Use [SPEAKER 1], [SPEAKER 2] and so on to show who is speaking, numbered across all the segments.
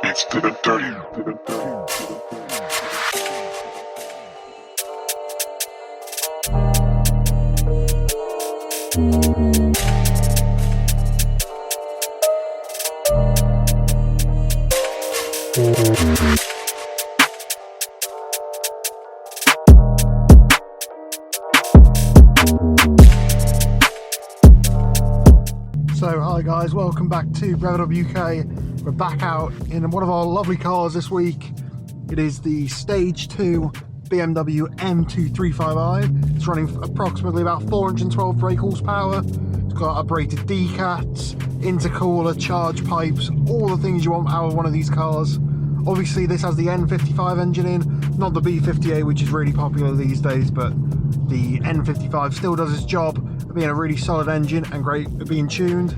[SPEAKER 1] beats to the dirty.
[SPEAKER 2] So hi guys, welcome back to Revitup UK. We're back out in one of our lovely cars this week. It is the Stage 2 BMW M235i. It's running approximately about 412 brake horsepower. It's got uprated decats, intercooler, charge pipes, all the things you want out of one of these cars. Obviously this has the N55 engine in, not the B58 which is really popular these days, but the N55 still does its job of being a really solid engine and great at being tuned.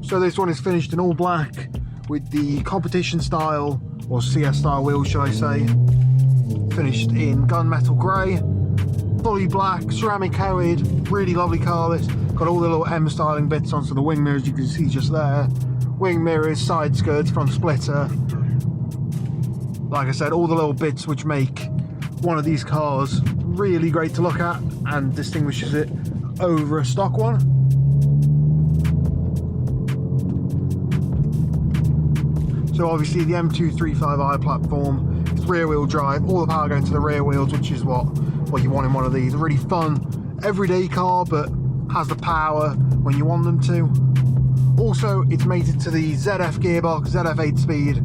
[SPEAKER 2] So this one is finished in all black with the competition style, or CS style wheels should I say, finished in gunmetal grey, fully black, ceramic coated, really lovely car. This got all the little M styling bits onto the wing mirrors you can see just there, wing mirrors, side skirts, front splitter. Like I said, all the little bits which make one of these cars really great to look at and distinguishes it over a stock one. So obviously the M235i platform is rear wheel drive, all the power going to the rear wheels, which is what you want in one of these. A really fun everyday car, but has the power when you want them to. Also it's mated to the ZF gearbox, ZF 8-speed,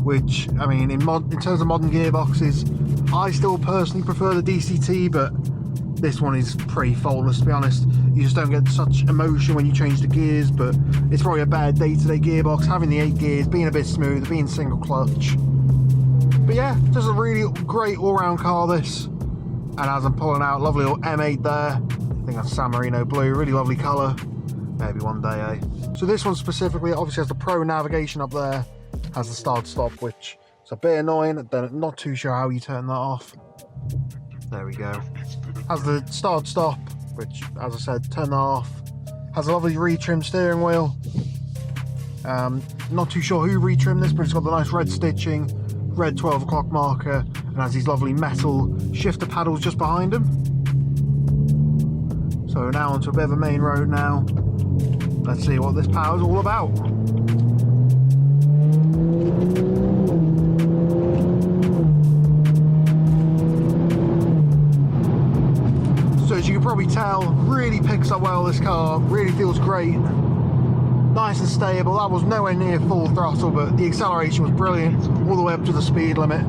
[SPEAKER 2] which, I mean, in terms of modern gearboxes, I still personally prefer the DCT, but this one is pretty faultless, to be honest. You just don't get such emotion when you change the gears, but it's probably a bad day-to-day gearbox, having the 8 gears, being a bit smooth, being single clutch. But yeah, just a really great all-round car, this. And as I'm pulling out, lovely little M8 there. I think that's San Marino blue, really lovely colour. Maybe one day, eh? So this one specifically obviously has the Pro navigation up there. Has the start-stop, which is a bit annoying. I'm not too sure how you turn that off. There we go. Has the start-stop, which, as I said, turn that off. Has a lovely retrimmed steering wheel. Not too sure who retrimmed this, but it's got the nice red stitching, red 12 o'clock marker, and has these lovely metal shifter paddles just behind them. So now onto a bit of a main road now. Let's see what this power is all about. So as you can probably tell, really picks up well this car, really feels great, nice and stable. That was nowhere near full throttle, but the acceleration was brilliant, all the way up to the speed limit.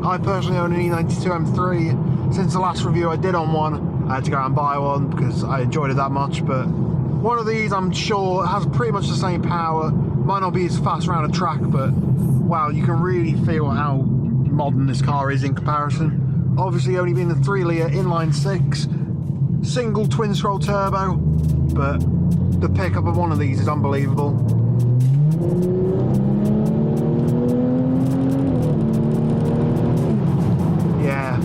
[SPEAKER 2] I personally own an E92 M3. Since the last review I did on one, I had to go out and buy one because I enjoyed it that much, but one of these I'm sure has pretty much the same power. Might not be as fast around a track, but wow, you can really feel how modern this car is in comparison. Obviously only being the 3-litre inline 6, single twin scroll turbo, but the pickup of one of these is unbelievable. Yeah,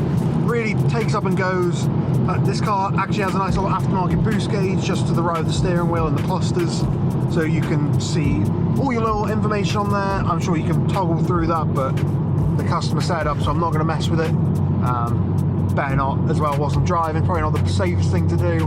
[SPEAKER 2] really takes up and goes. This car actually has a nice little aftermarket boost gauge just to the right of the steering wheel and the clusters, so you can see all your little information on there. I'm sure you can toggle through that, but the customer set it up, so I'm not going to mess with it. Better not as well whilst I'm driving, probably not the safest thing to do.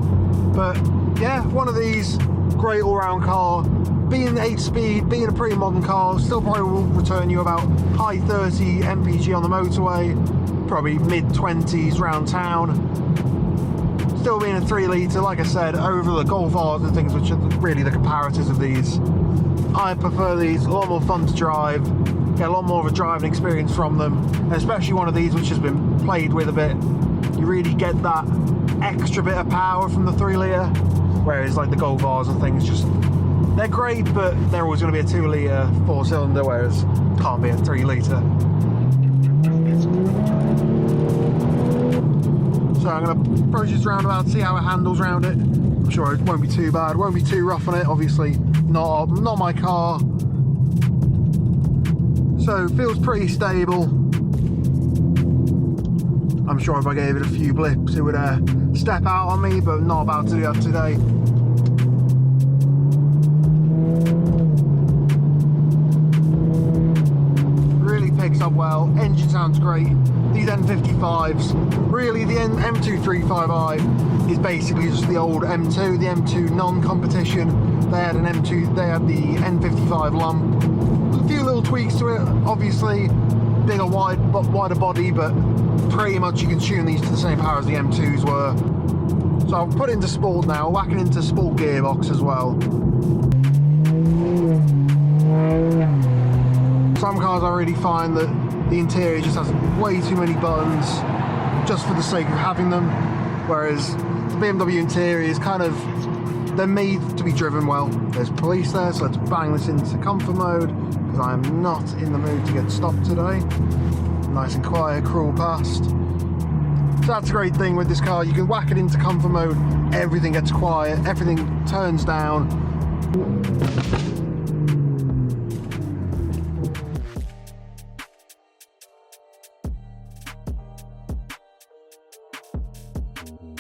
[SPEAKER 2] But yeah, one of these, great all-round car. Being 8-speed, being a pretty modern car, still probably will return you about high 30 mpg on the motorway, probably mid-20s round town. Still being a 3-litre, like I said, over the Golf R's and things, which are really the comparators of these. I prefer these, a lot more fun to drive, get a lot more of a driving experience from them, and especially one of these which has been played with a bit. You really get that extra bit of power from the 3-litre, whereas like the Golf R's and things, just they're great, but they're always going to be a 2-litre 4-cylinder, whereas can't be a 3-litre. So I'm going to approach this roundabout, see how it handles around it. I'm sure it won't be too bad, won't be too rough on it, obviously not my car. So feels pretty stable. I'm sure if I gave it a few blips it would step out on me, but not about to do that today. engine sounds great. These N55s, really the M235i is basically just the old M2, the M2 non-competition. They had the N55 lump. A few little tweaks to it, obviously, bigger, wider body, but pretty much you can tune these to the same power as the M2s were. So I'll put it into sport now, whacking into sport gearbox as well. Some cars I really find that the interior just has way too many buttons just for the sake of having them, whereas the BMW interior is kind of, they're made to be driven well. There's police there, so let's bang this into comfort mode because I am not in the mood to get stopped today. Nice and quiet, crawl past. So that's a great thing with this car, you can whack it into comfort mode, everything gets quiet, everything turns down.